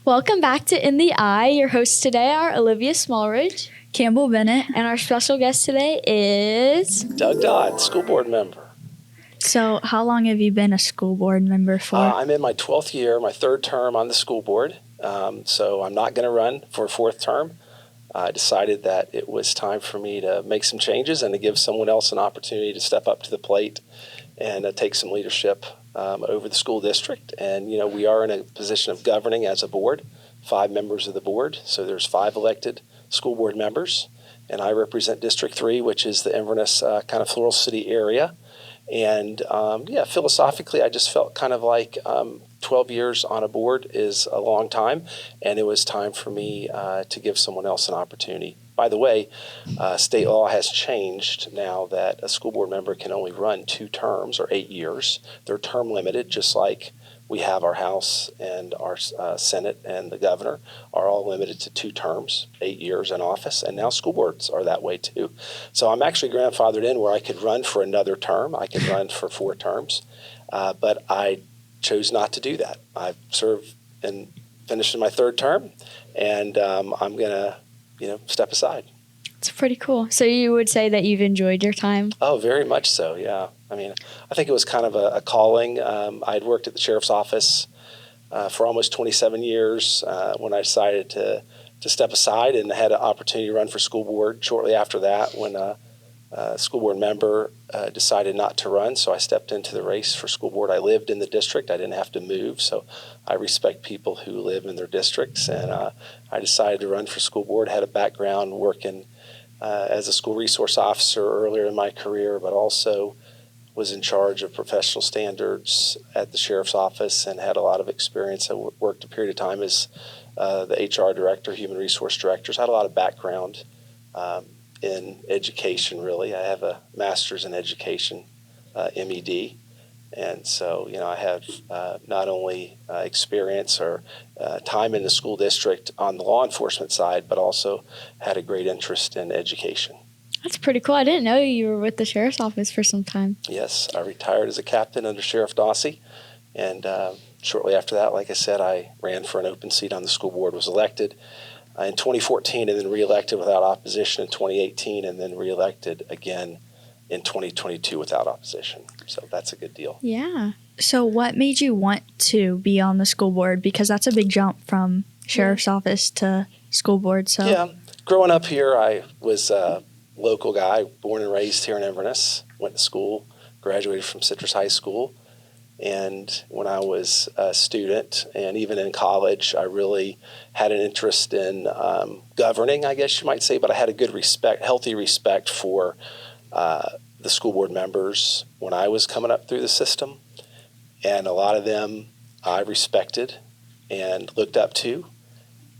Welcome back to In the Eye. Your hosts today are Olivia Smallridge, Campbell Bennett. and our special guest today is Doug Dodd, school board member. So how long have you been a school board member for? I'm in my 12th year, my third term on the school board, so I'm not going to run for a fourth term. I decided that it was time for me to make some changes and to give someone else an opportunity to step up to the plate and take some leadership over the school district. And, we are in a position of governing as a board, 5 members of the board. So there's 5 elected school board members. And I represent District 3, which is the Inverness kind of Floral City area. And, philosophically, I just felt kind of like 12 years on a board is a long time, and it was time for me to give someone else an opportunity. By the way, state law has changed now that a school board member can only run 2 terms or 8 years. They're term limited, just like we have our House and our Senate and the governor are all limited to 2 terms, 8 years in office, and now school boards are that way too. So I'm actually grandfathered in where I could run for another term. I could run for 4 terms, but I chose not to do that. I've served and finished in my 3rd term, and I'm going to, step aside. It's pretty cool. So you would say that you've enjoyed your time? Oh, very much so, yeah. I mean, I think it was kind of a calling. I'd worked at the sheriff's office for almost 27 years when I decided to step aside, and had an opportunity to run for school board shortly after that when a school board member decided not to run. So I stepped into the race for school board. I lived in the district. I didn't have to move. So I respect people who live in their districts. And I decided to run for school board. Had a background working as a school resource officer earlier in my career, but also was in charge of professional standards at the sheriff's office and had a lot of experience. I worked a period of time as the HR director, human resource director. So I had a lot of background in education, really. I have a master's in education, MED. And so, I have not only experience or time in the school district on the law enforcement side, but also had a great interest in education. That's pretty cool. I didn't know you were with the sheriff's office for some time. Yes, I retired as a captain under Sheriff Dawsey. And shortly after that, like I said, I ran for an open seat on the school board, was elected in 2014 and then reelected without opposition in 2018 and then reelected again in 2022 without opposition. So that's a good deal. Yeah. So what made you want to be on the school board? Because that's a big jump from sheriff's office to school board. So yeah, growing up here, I was a local guy, born and raised here in Inverness, went to school, graduated from Citrus High School. And when I was a student and even in college, I really had an interest in governing, I guess you might say, but I had a good healthy respect for the school board members when I was coming up through the system. And a lot of them I respected and looked up to.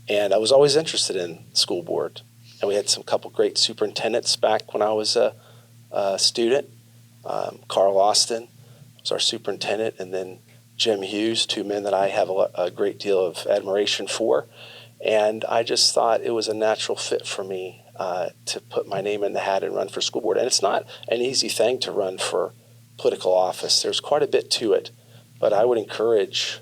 And I was always interested in school board. And we had some couple great superintendents back when I was a student. Carl Austin was our superintendent, and then Jim Hughes, 2 men that I have a great deal of admiration for. And I just thought it was a natural fit for me to put my name in the hat and run for school board. And it's not an easy thing to run for political office. There's quite a bit to it. But I would encourage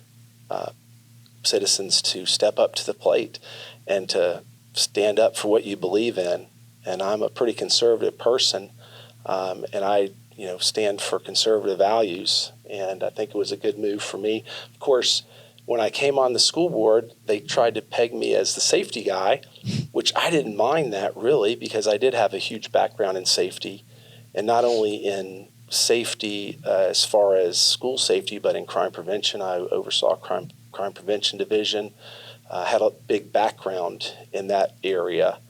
citizens to step up to the plate and to stand up for what you believe in. And I'm a pretty conservative person, and I stand for conservative values. And I think it was a good move for me. Of course, when I came on the school board, they tried to peg me as the safety guy, which I didn't mind that really, because I did have a huge background in safety, and not only in safety as far as school safety, but in crime prevention. I oversaw crime prevention division, had a big background in that area.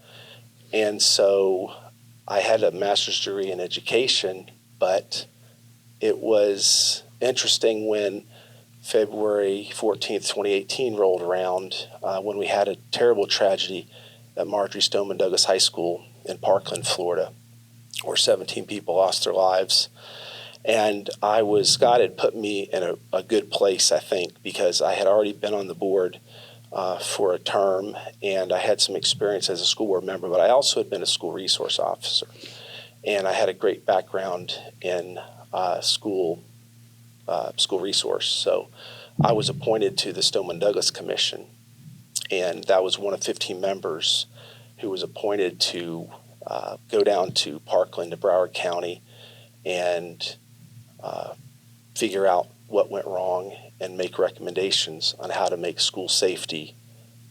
And so I had a master's degree in education, but it was interesting when February 14th, 2018 rolled around when we had a terrible tragedy at Marjorie Stoneman Douglas High School in Parkland, Florida, where 17 people lost their lives. And God had put me in a good place, I think, because I had already been on the board for a term, and I had some experience as a school board member, but I also had been a school resource officer. And I had a great background in school resource. So I was appointed to the Stoneman Douglas Commission and that was one of 15 members who was appointed to go down to Parkland to Broward County and figure out what went wrong and make recommendations on how to make school safety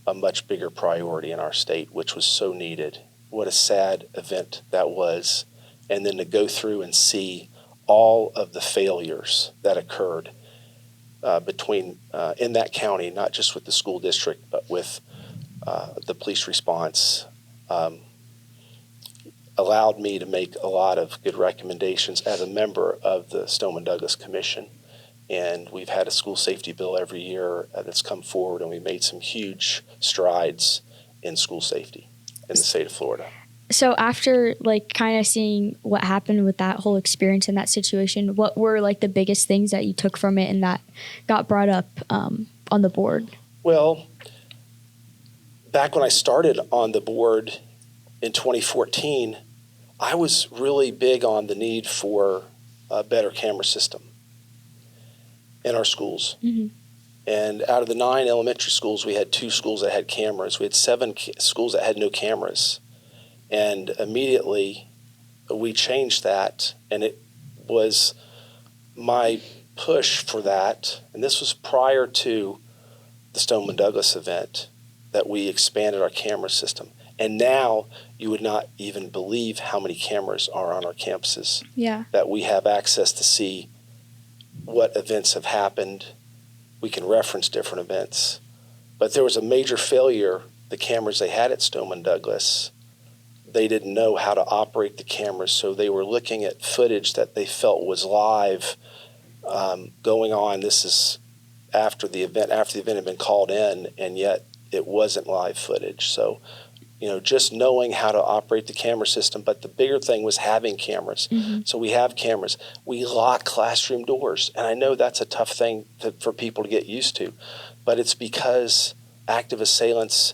a much bigger priority in our state, which was so needed. What a sad event that was. And then to go through and see all of the failures that occurred between in that county, not just with the school district, but with the police response, allowed me to make a lot of good recommendations as a member of the Stoneman-Douglas Commission. And we've had a school safety bill every year that's come forward, and we made some huge strides in school safety in the state of Florida. So after like kind of seeing what happened with that whole experience in that situation, what were like the biggest things that you took from it and that got brought up on the board? Well, back when I started on the board in 2014, I was really big on the need for a better camera system in our schools. Mm-hmm. And out of the 9 elementary schools, we had 2 schools that had cameras. We had 7 schools that had no cameras. And immediately we changed that, and it was my push for that, and this was prior to the Stoneman-Douglas event, that we expanded our camera system. And now you would not even believe how many cameras are on our campuses. Yeah. That we have access to see what events have happened. We can reference different events. But there was a major failure, the cameras they had at Stoneman-Douglas. They didn't know how to operate the cameras, so they were looking at footage that they felt was live going on. This is after the event had been called in, and yet it wasn't live footage. So, just knowing how to operate the camera system, but the bigger thing was having cameras. Mm-hmm. So we have cameras. We lock classroom doors, and I know that's a tough thing for people to get used to, but it's because active assailants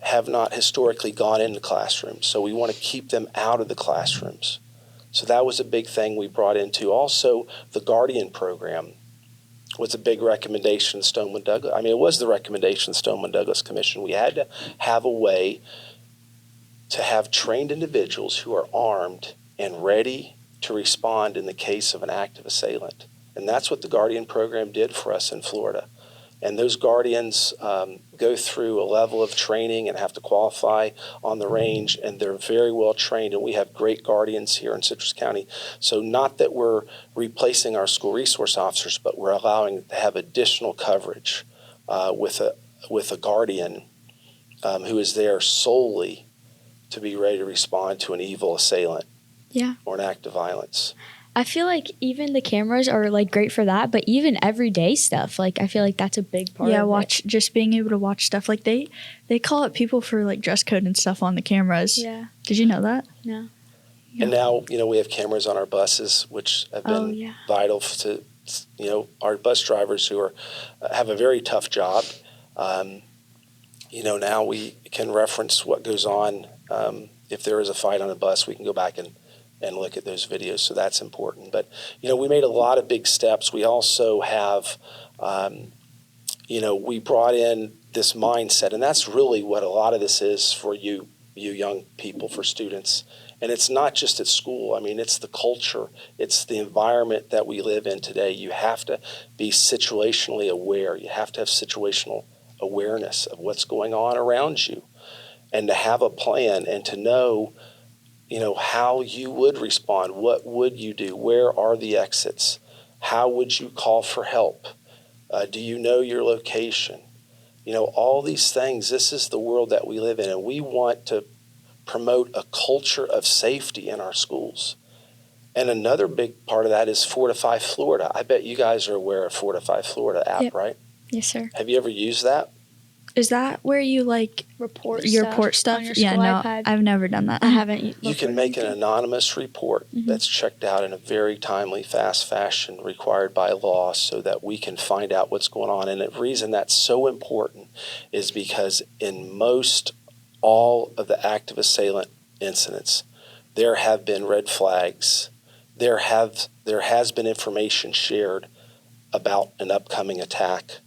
have not historically gone into classrooms. So we want to keep them out of the classrooms. So that was a big thing we brought into. Also, the Guardian program was a big recommendation of Stoneman-Douglas. I mean, it was the recommendation of the Stoneman-Douglas Commission. We had to have a way to have trained individuals who are armed and ready to respond in the case of an active assailant. And that's what the Guardian program did for us in Florida. And those guardians go through a level of training and have to qualify on the range, and they're very well trained. And we have great guardians here in Citrus County. So not that we're replacing our school resource officers, but we're allowing to have additional coverage with a guardian who is there solely to be ready to respond to an evil assailant or an act of violence. I feel like even the cameras are like great for that, but even everyday stuff, like I feel like that's a big part of it. Just being able to watch stuff. Like they call up people for like dress code and stuff on the cameras. Yeah. Did you know that? No. Yeah. And now, we have cameras on our buses, which have been vital to, our bus drivers who have a very tough job. Now we can reference what goes on. If there is a fight on a bus, we can go back and look at those videos, so that's important. But, we made a lot of big steps. We also have, we brought in this mindset, and that's really what a lot of this is for you young people, for students. And it's not just at school. I mean, it's the culture. It's the environment that we live in today. You have to be situationally aware. You have to have situational awareness of what's going on around you, and to have a plan and to know how you would respond. What would you do? Where are the exits? How would you call for help? Do you know your location? All these things. This is the world that we live in, and we want to promote a culture of safety in our schools. And another big part of that is Fortify Florida. I bet you guys are aware of Fortify Florida app, right? Yes, sir. Have you ever used that? Is that where you report stuff? On your school iPad? I've never done that. I haven't. You can make an anonymous report that's checked out in a very timely, fast fashion required by law so that we can find out what's going on. And the reason that's so important is because in most all of the active assailant incidents, there have been red flags. There has been information shared about an upcoming attack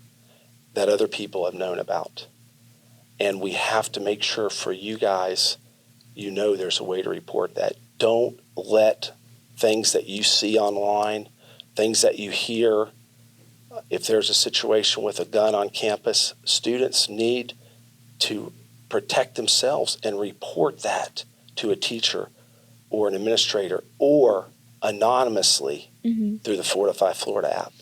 that other people have known about. And we have to make sure for you guys, there's a way to report that. Don't let things that you see online, things that you hear, if there's a situation with a gun on campus, students need to protect themselves and report that to a teacher or an administrator or anonymously through the Fortify Florida app.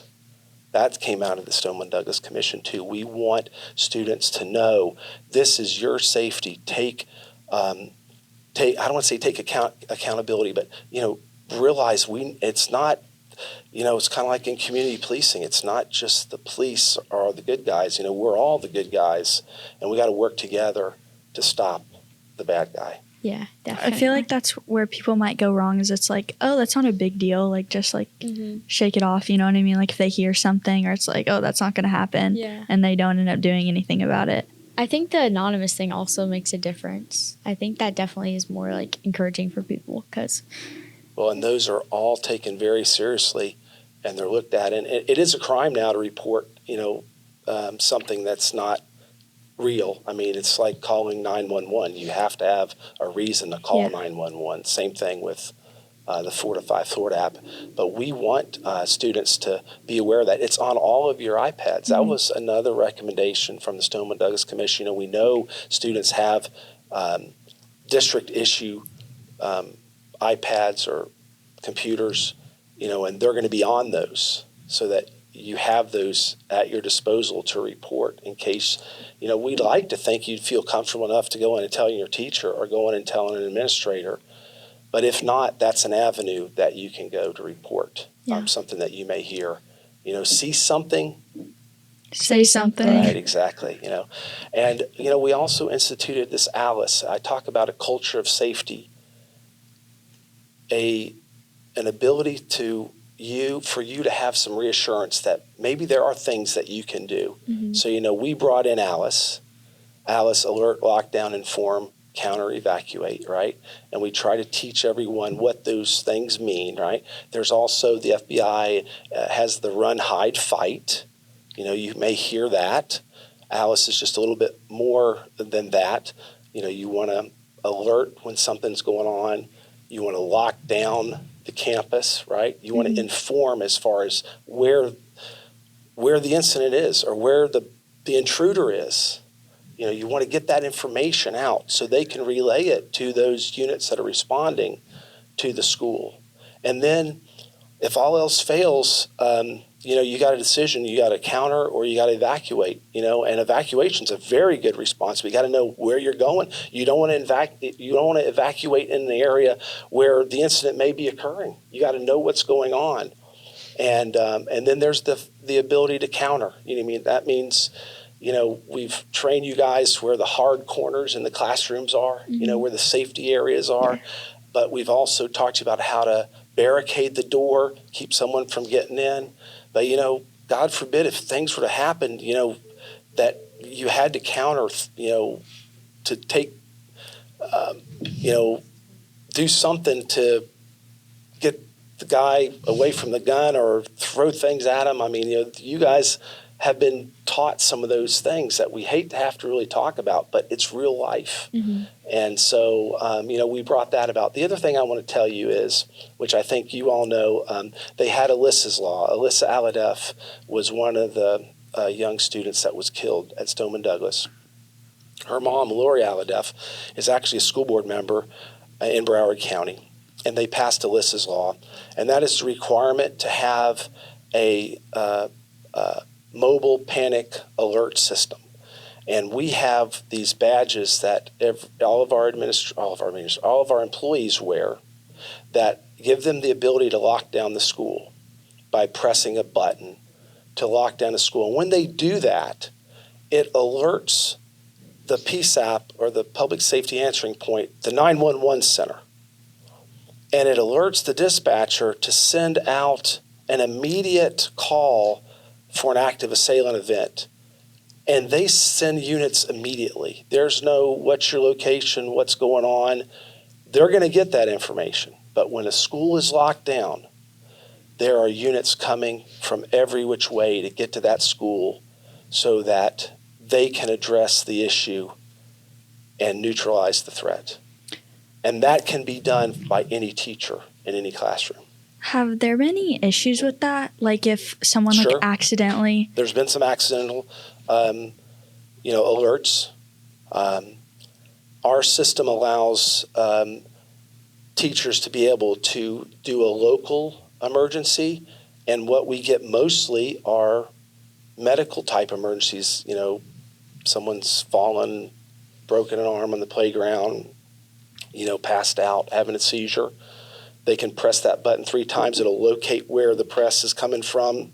That came out of the Stoneman Douglas Commission too. We want students to know this is your safety. I don't want to say take accountability, but realize it's not. It's kind of like in community policing. It's not just the police are the good guys. We're all the good guys, and we got to work together to stop the bad guy. Yeah, definitely. I feel like that's where people might go wrong is it's like, oh, that's not a big deal. Like, just like shake it off. You know what I mean? Like if they hear something or it's like, oh, that's not going to happen. Yeah. And they don't end up doing anything about it. I think the anonymous thing also makes a difference. I think that definitely is more like encouraging for people because. Well, and those are all taken very seriously, and they're looked at. And it is a crime now to report, something that's not real. I mean, it's like calling 911. You have to have a reason to call 911. Same thing with the Fortify Florida app. But we want students to be aware of that. It's on all of your iPads. That was another recommendation from the Stoneman Douglas Commission. We know students have district issue iPads or computers, and they're going to be on those so that you have those at your disposal to report in case, we'd like to think you'd feel comfortable enough to go in and tell your teacher or go in and tell an administrator. But if not, that's an avenue that you can go to report something that you may hear. See something. Say something. Right, exactly. And, we also instituted this ALICE. I talk about a culture of safety. An ability for you to have some reassurance that maybe there are things that you can do. So, we brought in ALICE, alert, lockdown, inform, counter, evacuate, right? And we try to teach everyone what those things mean, right? There's also the FBI has the run, hide, fight. You may hear that. ALICE is just a little bit more than that. You want to alert when something's going on. You want to lock down the campus, right? You want to inform as far as where the incident is or where the intruder is. You want to get that information out so they can relay it to those units that are responding to the school. And then if all else fails, you got a decision. You got to counter or you got to evacuate, and evacuation's a very good response. We got to know where you're going. You don't want to evacuate in the area where the incident may be occurring. You got to know what's going on. And then there's the ability to counter. That means, we've trained you guys where the hard corners in the classrooms are, where the safety areas are. But we've also talked about how to barricade the door, keep someone from getting in. But, God forbid if things were to happen, that you had to counter, to take, do something to get the guy away from the gun or throw things at him. I mean, you guys have been taught some of those things that we hate to have to really talk about, but it's real life. And so, we brought that about. The other thing I want to tell you is, which I think you all know, they had Alyssa's Law. Alyssa Aladef was one of the young students that was killed at Stoneman Douglas. Her mom, Lori Aladef, is actually a school board member in Broward County, and they passed Alyssa's Law. And that is the requirement to have a mobile panic alert system. And we have these badges that all of our employees wear that give them the ability to lock down the school by pressing a button to lock down the school. And when they do that, it alerts the PSAP or the Public Safety Answering Point, the 911 center. And it alerts the dispatcher to send out an immediate call for an active assailant event. And they send units immediately. There's no what's your location, what's going on. They're going to get that information. But when a school is locked down, there are units coming from every which way to get to that school so that they can address the issue and neutralize the threat. And that can be done by any teacher in any classroom. Have there been any issues with that? Like if someone Sure. like accidentally... There's been some accidental, alerts. Our system allows teachers to be able to do a local emergency, and what we get mostly are medical type emergencies. Someone's fallen, broken an arm on the playground, passed out, having a seizure. They can press that button 3 times. It'll locate where the press is coming from.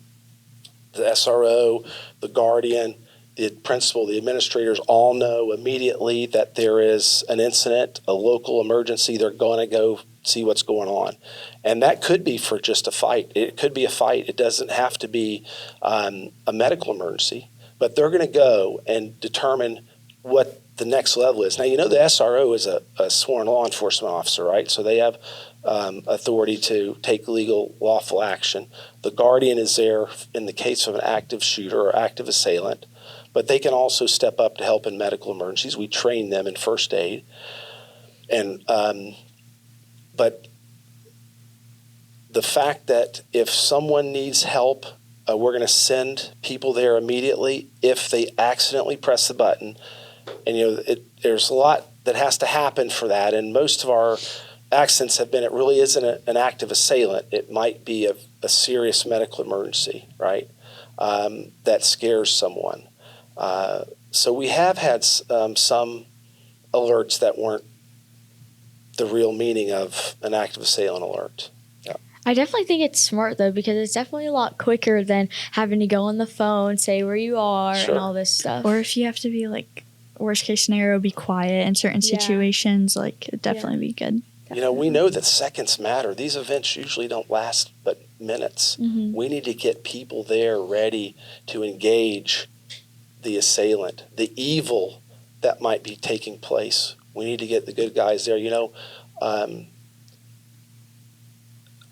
The SRO, the guardian, the principal, the administrators all know immediately that there is an incident, a local emergency. They're going to go see what's going on. And that could be for just a fight. It could be a fight. It doesn't have to be a medical emergency. But they're going to go and determine what the next level is. Now, the SRO is a sworn law enforcement officer, right? So they have authority to take legal, lawful action. The guardian is there in the case of an active shooter or active assailant, but they can also step up to help in medical emergencies. We train them in first aid. And but the fact that if someone needs help, we're going to send people there immediately if they accidentally press the button. And, there's a lot that has to happen for that. And most of our accidents have been, it really isn't an active assailant. It might be a serious medical emergency, right, that scares someone. So we have had some alerts that weren't the real meaning of an active assailant alert. Yeah. I definitely think it's smart, though, because it's definitely a lot quicker than having to go on the phone, say where you are, Sure. and all this stuff. Or if you have to be like, worst case scenario, be quiet in certain situations, like it'd definitely be good. We know that seconds matter. These events usually don't last but minutes. Mm-hmm. We need to get people there ready to engage the assailant, the evil that might be taking place. We need to get the good guys there.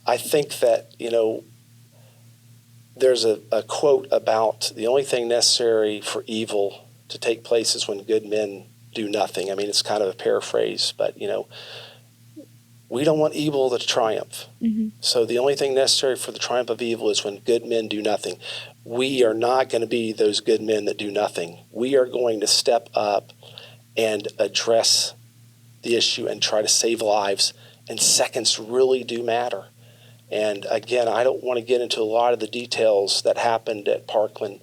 I think that, there's a quote about the only thing necessary for evil to take place is when good men do nothing. I mean, it's kind of a paraphrase, but, we don't want evil to triumph. Mm-hmm. So the only thing necessary for the triumph of evil is when good men do nothing. We are not going to be those good men that do nothing. We are going to step up and address the issue and try to save lives. And seconds really do matter. And again, I don't want to get into a lot of the details that happened at Parkland,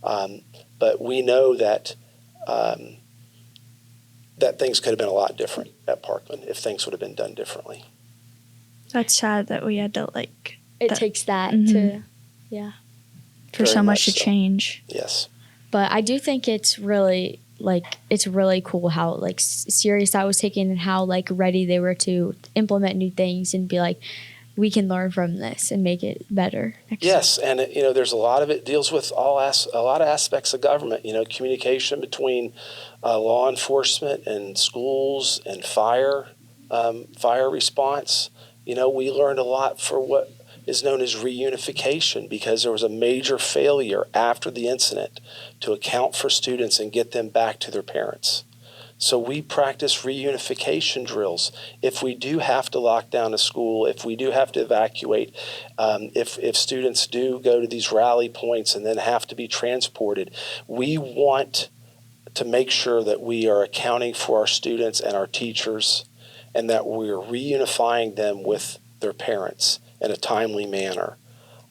but we know that that things could have been a lot different at Parkland if things would have been done differently. That's sad that we had to It takes that Mm-hmm. For Very so much to so. change. Yes. But I do think it's really cool how serious that was taken and how ready they were to implement new things and be like, we can learn from this and make it better. Yes, and there's a lot of it deals with a lot of aspects of government. Communication between law enforcement and schools and fire response. We learned a lot for what is known as reunification because there was a major failure after the incident to account for students and get them back to their parents. So we practice reunification drills. If we do have to lock down a school, if we do have to evacuate, if students do go to these rally points and then have to be transported, we want to make sure that we are accounting for our students and our teachers and that we're reunifying them with their parents in a timely manner.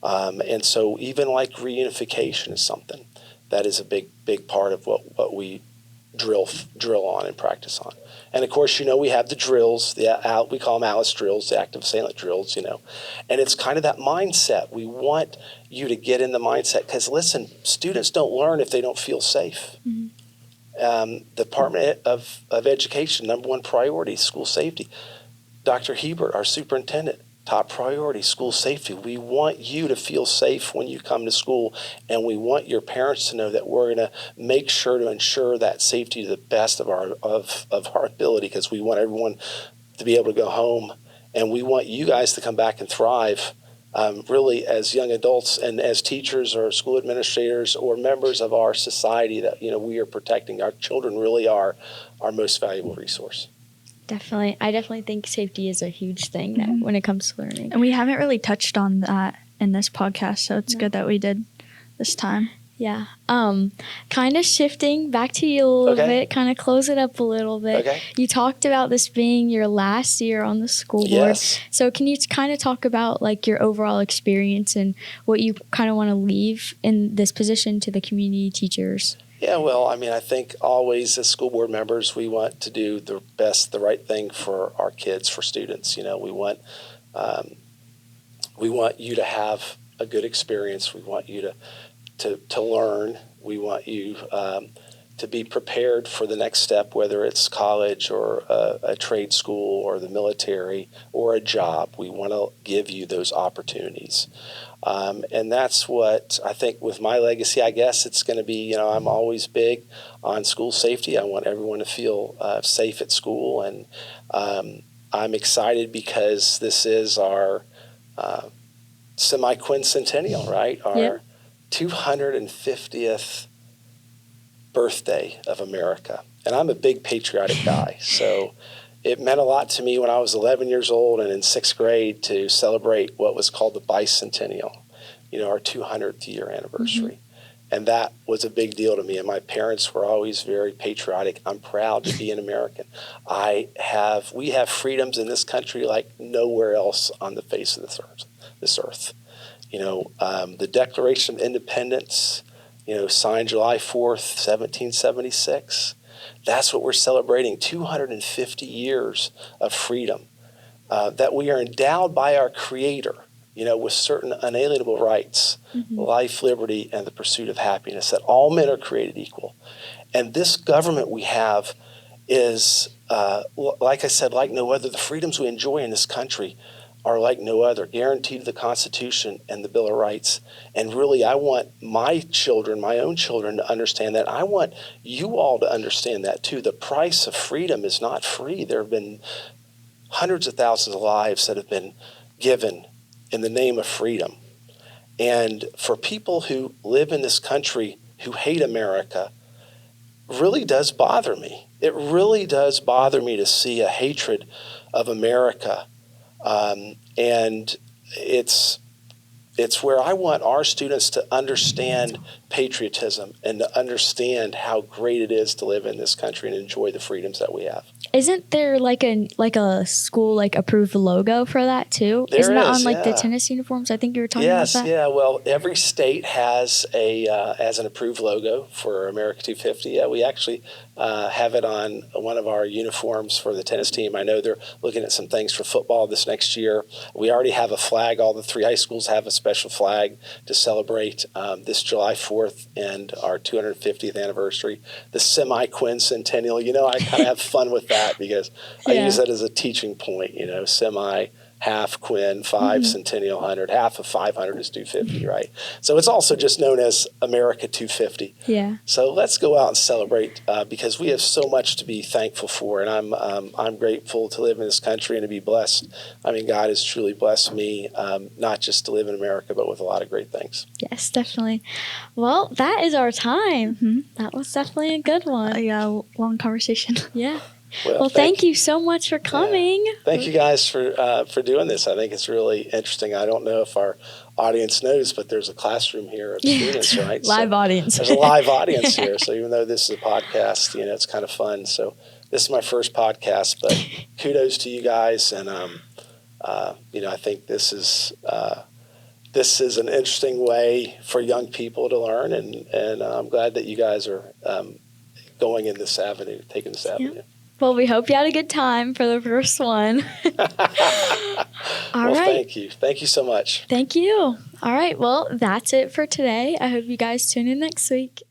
And so even reunification is something that is a big part of what we drill on and practice on. And of course, we have the drills, we call them ALICE drills, the active assailant drills, and it's kind of that mindset. We want you to get in the mindset because listen, students don't learn if they don't feel safe. Mm-hmm. The Department of Education, number one priority, school safety. Dr. Hebert, our superintendent, top priority, school safety. We want you to feel safe when you come to school, and we want your parents to know that we're going to make sure to ensure that safety to the best of our ability because we want everyone to be able to go home, and we want you guys to come back and thrive really as young adults and as teachers or school administrators or members of our society that, we are protecting. Our children really are our most valuable resource. Definitely. I definitely think safety is a huge thing that when it comes to learning. And we haven't really touched on that in this podcast, so it's good that we did this time. Yeah. Kind of shifting back to you a little bit, kind of close it up a little bit. Okay. You talked about this being your last year on the school board. Yes. So can you kind of talk about like your overall experience and what you kind of want to leave in this position to the community teachers? Yeah, well, I think always as school board members, we want to do the right thing for our kids, for students. We want you to have a good experience. We want you to learn. We want you to be prepared for the next step, whether it's college or a trade school or the military or a job. We want to give you those opportunities. And that's what I think with my legacy, I guess it's going to be, I'm always big on school safety. I want everyone to feel safe at school. And I'm excited because this is our semi-quincentennial, right? Our 250th birthday of America. And I'm a big patriotic guy. So it meant a lot to me when I was 11 years old and in 6th grade to celebrate what was called the bicentennial, our 200th year anniversary. And that was a big deal to me. And my parents were always very patriotic. I'm proud to be an American. We have freedoms in this country like nowhere else on the face of this earth. The Declaration of Independence, signed July 4th, 1776. That's what we're celebrating, 250 years of freedom, that we are endowed by our Creator, with certain unalienable rights, life, liberty, and the pursuit of happiness, that all men are created equal. And this government we have is, like I said, like no other. The freedoms we enjoy in this country are like no other, guaranteed the Constitution and the Bill of Rights. And really, I want my children, my own children, to understand that. I want you all to understand that too. The price of freedom is not free. There have been hundreds of thousands of lives that have been given in the name of freedom. And for people who live in this country who hate America, really does bother me. It really does bother me to see a hatred of America. And it's where I want our students to understand patriotism and to understand how great it is to live in this country and enjoy the freedoms that we have. Isn't there like a school approved logo for that too? Isn't that on the tennis uniforms? I think you were talking about that. Yes, yeah. Well, every state has an approved logo for America 250. Yeah, we actually have it on one of our uniforms for the tennis team. I know they're looking at some things for football this next year. We already have a flag. All the 3 high schools have a special flag to celebrate this July 4th and our 250th anniversary, the semi-quincentennial. I kind of have fun with that because I use that as a teaching point, semi, half, quin, 5, centennial, 100. Half of 500 is 250, right? So it's also just known as America 250. Yeah. So let's go out and celebrate because we have so much to be thankful for, and I'm grateful to live in this country and to be blessed. God has truly blessed me, not just to live in America, but with a lot of great things. Yes, definitely. Well, that is our time. That was definitely a good one. Yeah, long conversation. Yeah. Well, thank you so much for coming. Yeah. Thank you guys for doing this. I think it's really interesting. I don't know if our audience knows, but there's a classroom here of students, right? Live audience. There's a live audience here. So even though this is a podcast, it's kind of fun. So this is my first podcast, but kudos to you guys. And, I think this is an interesting way for young people to learn. And I'm glad that you guys are going in this avenue, taking this avenue. Yeah. Well, we hope you had a good time for the first one. All right. Thank you. Thank you so much. Thank you. All right. Well, that's it for today. I hope you guys tune in next week.